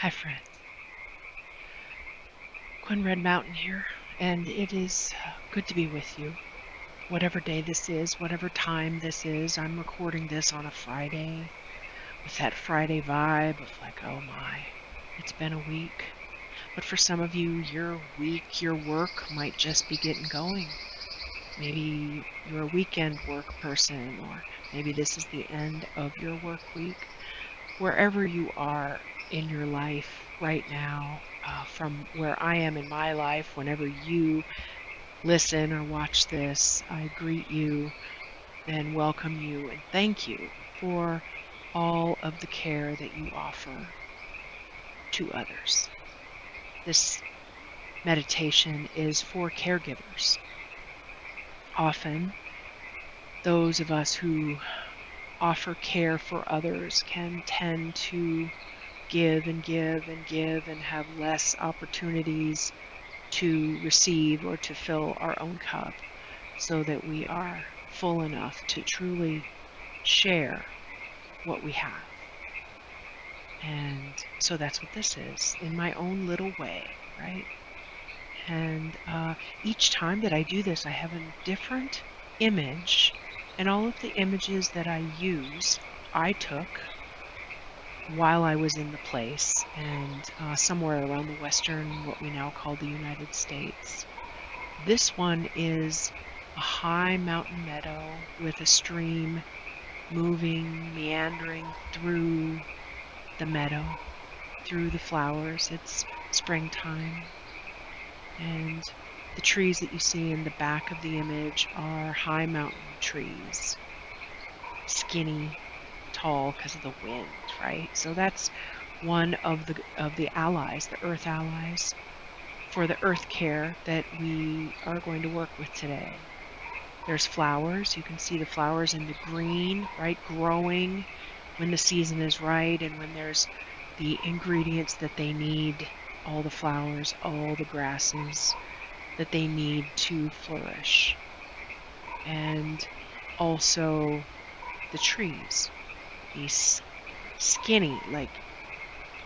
Hi, friend. Quynn Red Mountain here, and it is good to be with you. Whatever day this is, whatever time this is, I'm recording this on a Friday with that Friday vibe of like, oh my, it's been a week. But for some of you, your week, your work might just be getting going. Maybe you're a weekend work person, or maybe this is the end of your work week. Wherever you are in your life right now, from where I am in my life, whenever you listen or watch this, I greet you and welcome you and thank you for all of the care that you offer to others. This meditation is for caregivers. Often, those of us who offer care for others can tend to give and give and give and have less opportunities to receive or to fill our own cup so that we are full enough to truly share what we have. And so that's what this is, in my own little way, right? And each time that I do this, I have a different image, and all of the images that I use, I took while I was in the place and somewhere around the western, what we now call the United States. This one is a high mountain meadow with a stream moving, meandering through the meadow, through the flowers. It's springtime, and the trees that you see in the back of the image are high mountain trees, skinny, tall because of the wind, right? So that's one of the allies, the earth allies, for the earth care that we are going to work with today. There's flowers. You can see the flowers in the green, right, growing when the season is right and when there's the ingredients that they need, all the flowers, all the grasses that they need to flourish. And also the trees, these skinny, like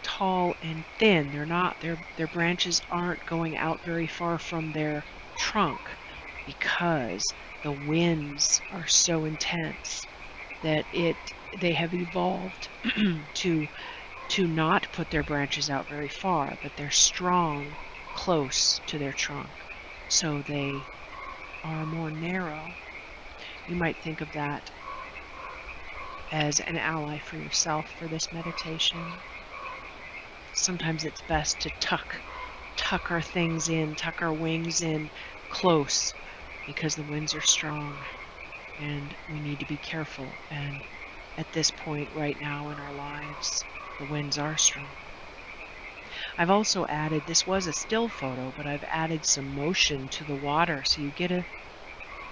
tall and thin. They're not, their branches aren't going out very far from their trunk because the winds are so intense that they have evolved to not put their branches out very far, but they're strong close to their trunk, so they are more narrow. You might think of that as an ally for yourself for this meditation. Sometimes it's best to tuck our things in, tuck our wings in close, because the winds are strong and we need to be careful. And at this point right now in our lives, the winds are strong. I've also added, this was a still photo, but I've added some motion to the water so you get a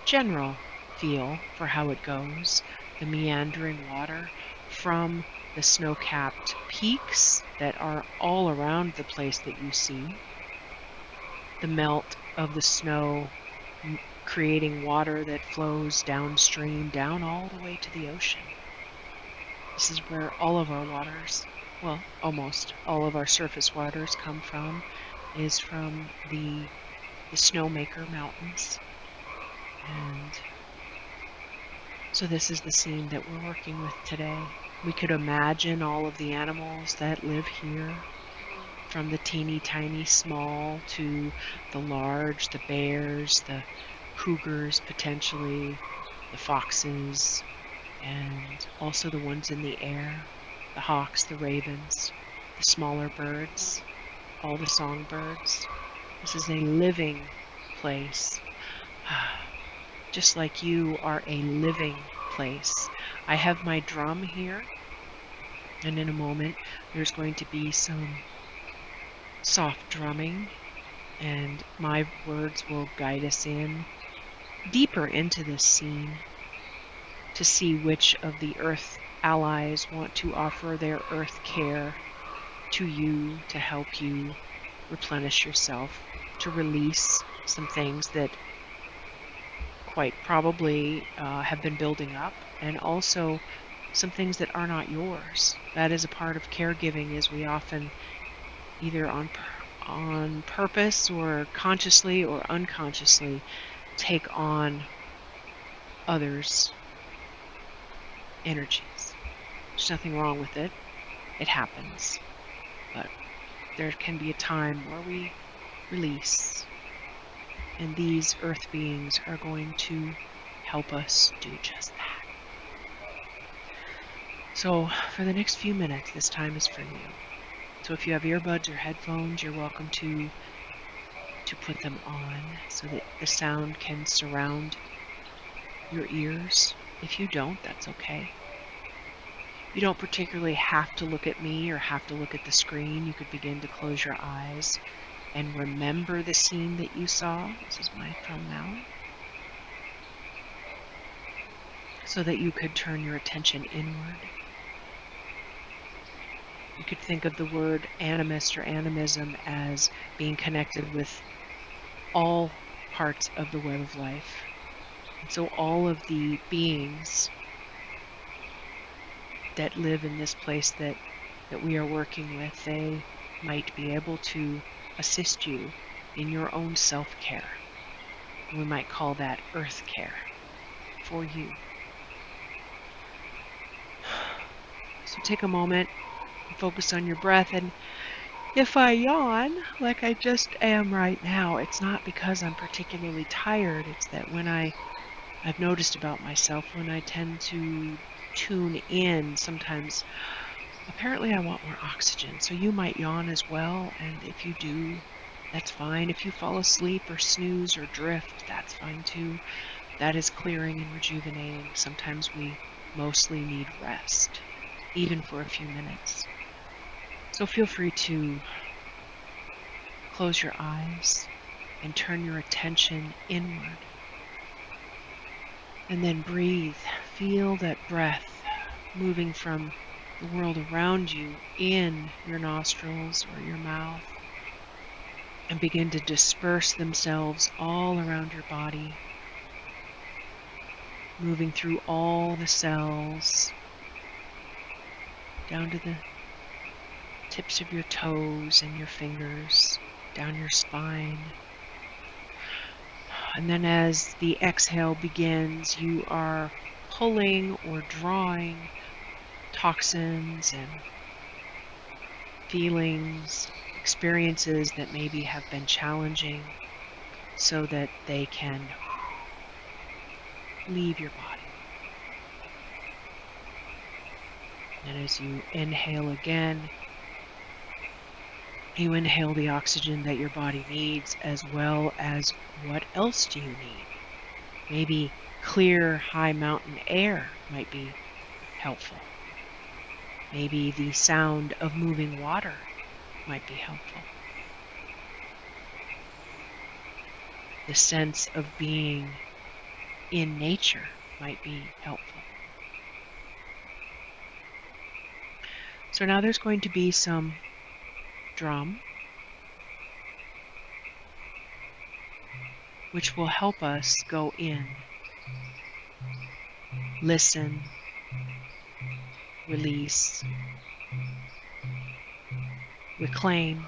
general feel for how it goes. The meandering water from the snow-capped peaks that are all around the place that you see. The melt of the snow creating water that flows downstream, down all the way to the ocean. This is where all of our waters, well, almost all of our surface waters come from, is from the Snowmaker Mountains. And so this is the scene that we're working with today. We could imagine all of the animals that live here, from the teeny tiny small to the large, the bears, the cougars potentially, the foxes, and also the ones in the air, the hawks, the ravens, the smaller birds, all the songbirds. This is a living place, just like you are a living place. I have my drum here, and in a moment there's going to be some soft drumming, and my words will guide us in deeper into this scene to see which of the earth allies want to offer their earth care to you to help you replenish yourself, to release some things that quite probably have been building up, and also some things that are not yours. That is a part of caregiving, is we often either on purpose or consciously or unconsciously take on others' energies. There's nothing wrong with it. It happens. But there can be a time where we release. And these earth beings are going to help us do just that. So for the next few minutes, this time is for you. So if you have earbuds or headphones, you're welcome to put them on so that the sound can surround your ears. If you don't, that's okay. You don't particularly have to look at me or have to look at the screen. You could begin to close your eyes and remember the scene that you saw. This is my thumb now. So that you could turn your attention inward. You could think of the word animist or animism as being connected with all parts of the web of life. And so all of the beings that live in this place that we are working with, they might be able to assist you in your own self-care. We might call that earth care for you. So take a moment, focus on your breath, and if I yawn, like I just am right now, it's not because I'm particularly tired. It's that when I've noticed about myself, when I tend to tune in, sometimes apparently I want more oxygen. So you might yawn as well, and if you do, that's fine. If you fall asleep or snooze or drift, that's fine too. That is clearing and rejuvenating. Sometimes we mostly need rest, even for a few minutes. So feel free to close your eyes and turn your attention inward. And then breathe. Feel that breath moving from the world around you in your nostrils or your mouth, and begin to disperse themselves all around your body, moving through all the cells, down to the tips of your toes and your fingers, down your spine. And then as the exhale begins, you are pulling or drawing toxins and feelings, experiences that maybe have been challenging, so that they can leave your body. And as you inhale again, you inhale the oxygen that your body needs, as well as what else do you need? Maybe clear, high mountain air might be helpful. Maybe the sound of moving water might be helpful. The sense of being in nature might be helpful. So now there's going to be some drum, which will help us go in, listen, release, reclaim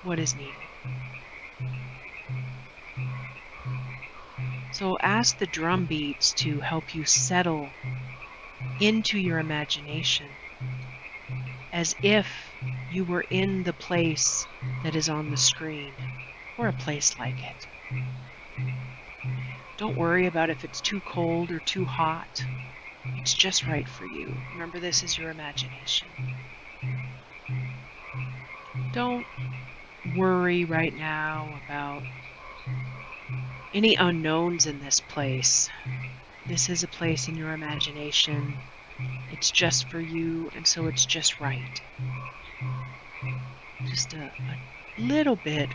what is needed. So ask the drum beats to help you settle into your imagination as if you were in the place that is on the screen, or a place like it. Don't worry about if it's too cold or too hot. It's just right for you. Remember, this is your imagination. Don't worry right now about any unknowns in this place. This is a place in your imagination. It's just for you, and so it's just right. Just a little bit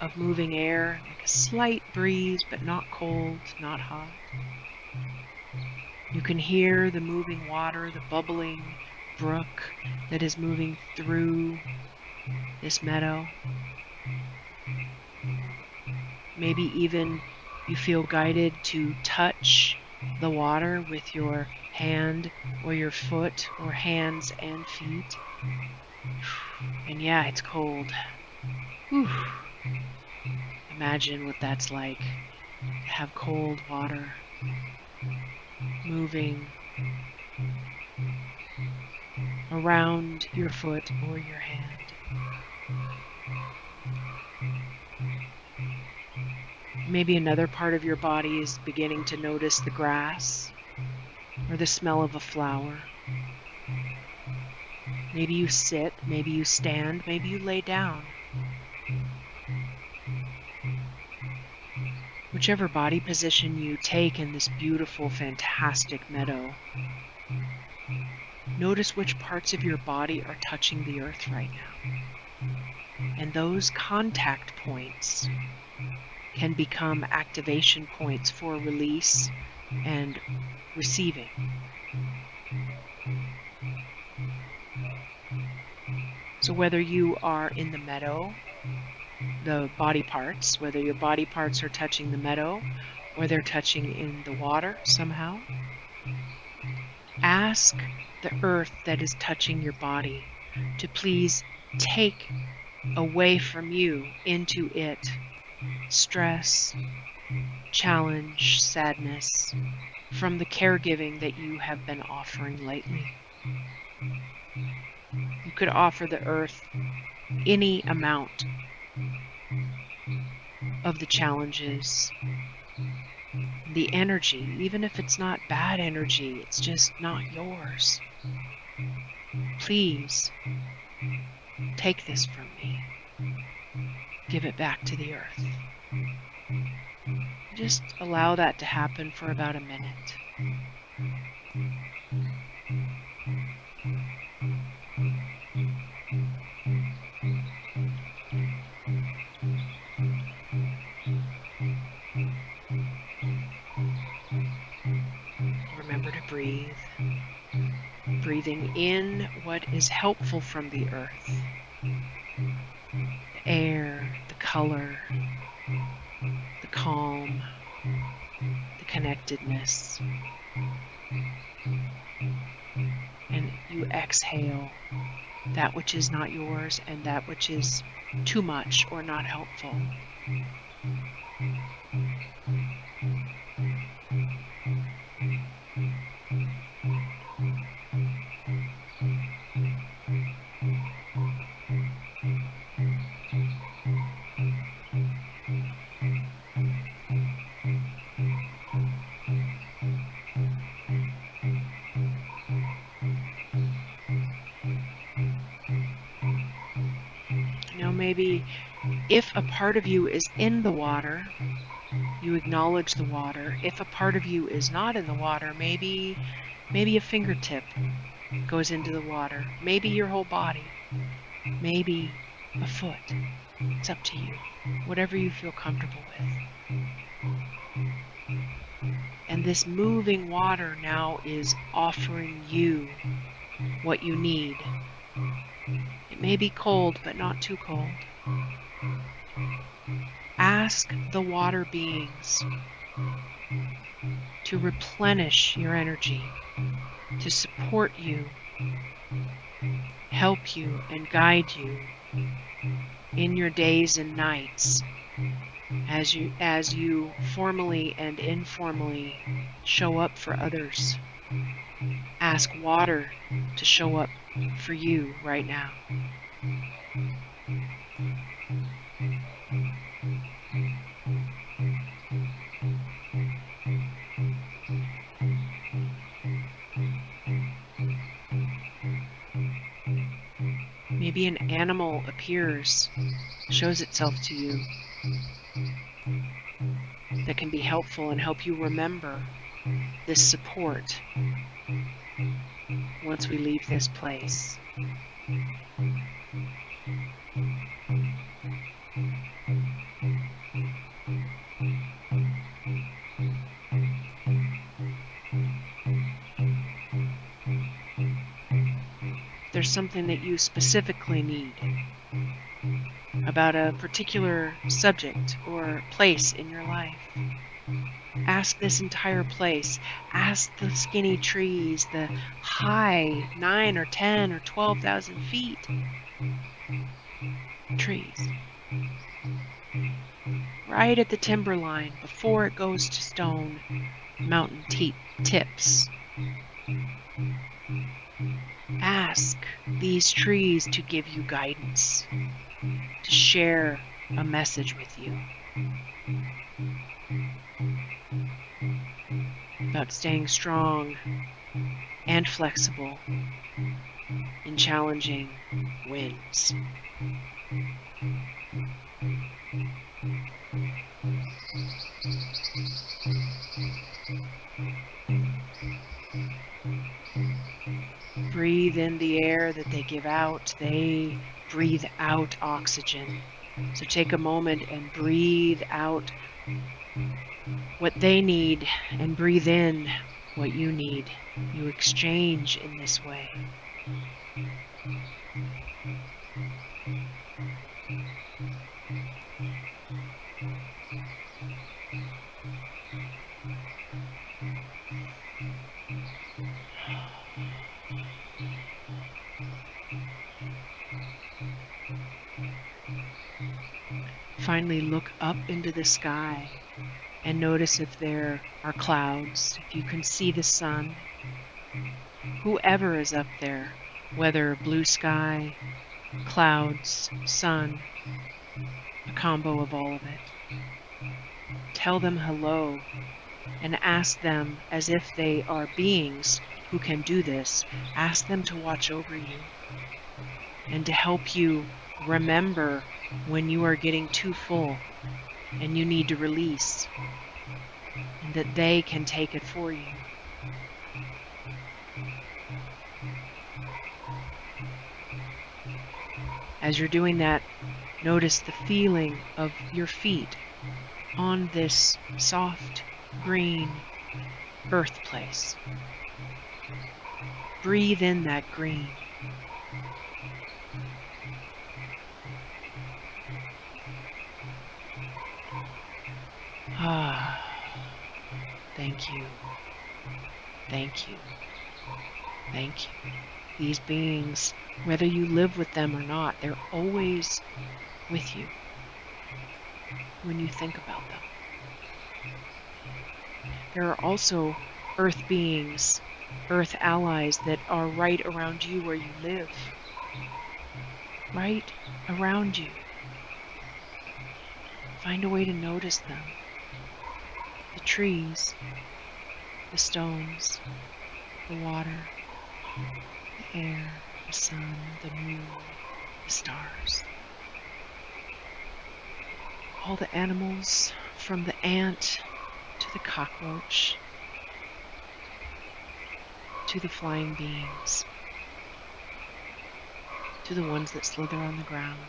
of moving air, like a slight breeze, but not cold, not hot. You can hear the moving water, the bubbling brook that is moving through this meadow. Maybe even you feel guided to touch the water with your hand or your foot or hands and feet. And yeah, it's cold. Whew. Imagine what that's like, to have cold water moving around your foot or your hand. Maybe another part of your body is beginning to notice the grass or the smell of a flower. Maybe you sit, maybe you stand, maybe you lay down. Whichever body position you take in this beautiful, fantastic meadow, notice which parts of your body are touching the earth right now. And those contact points can become activation points for release and receiving. So whether you are in the meadow, the body parts, whether your body parts are touching the meadow or they're touching in the water somehow, ask the earth that is touching your body to please take away from you into it stress, challenge, sadness from the caregiving that you have been offering lately. You could offer the earth any amount of the challenges, the energy, even if it's not bad energy, it's just not yours. Please take this from me. Give it back to the earth. Just allow that to happen for about a minute. Remember to breathe. Breathing in what is helpful from the earth. The air, the color, the calm, the connectedness. And you exhale that which is not yours and that which is too much or not helpful. Maybe if a part of you is in the water, you acknowledge the water. If a part of you is not in the water, maybe a fingertip goes into the water. Maybe your whole body. Maybe a foot. It's up to you. Whatever you feel comfortable with. And this moving water now is offering you what you need. It may be cold, but not too cold. Ask the water beings to replenish your energy, to support you, help you, and guide you in your days and nights as you formally and informally show up for others. Ask water to show up for you right now. Maybe an animal appears, shows itself to you, that can be helpful and help you remember this support once we leave this place. There's something that you specifically need about a particular subject or place in your life. Ask this entire place. Ask the skinny trees, the high 9 or 10 or 12,000 feet trees. Right at the timberline, before it goes to stone mountain tips. Ask these trees to give you guidance, to share a message with you about staying strong and flexible in challenging winds. Breathe in the air that they give out. They breathe out oxygen. So take a moment and breathe out what they need and breathe in what you need. You exchange in this way. Finally, look up into the sky and notice if there are clouds, if you can see the sun. Whoever is up there, whether blue sky, clouds, sun, a combo of all of it. Tell them hello and ask them as if they are beings who can do this. Ask them to watch over you and to help you remember when you are getting too full and you need to release, and that they can take it for you. As you're doing that, notice the feeling of your feet on this soft, green earth place. Breathe in that green. Ah, thank you. Thank you. Thank you. These beings, whether you live with them or not, they're always with you when you think about them. There are also earth beings, earth allies that are right around you where you live. Right around you. Find a way to notice them. The trees, the stones, the water, the air, the sun, the moon, the stars. All the animals, from the ant to the cockroach, to the flying beings, to the ones that slither on the ground,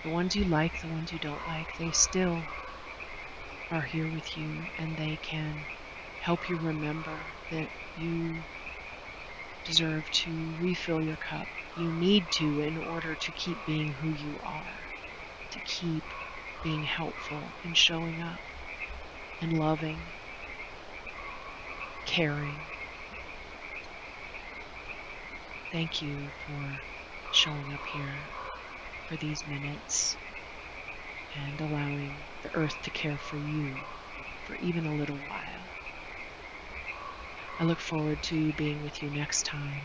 the ones you like, the ones you don't like, they still are here with you, and they can help you remember that you deserve to refill your cup. You need to in order to keep being who you are, to keep being helpful and showing up and loving, caring. Thank you for showing up here for these minutes and allowing the earth to care for you for even a little while. I look forward to being with you next time.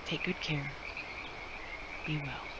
Take good care. Be well.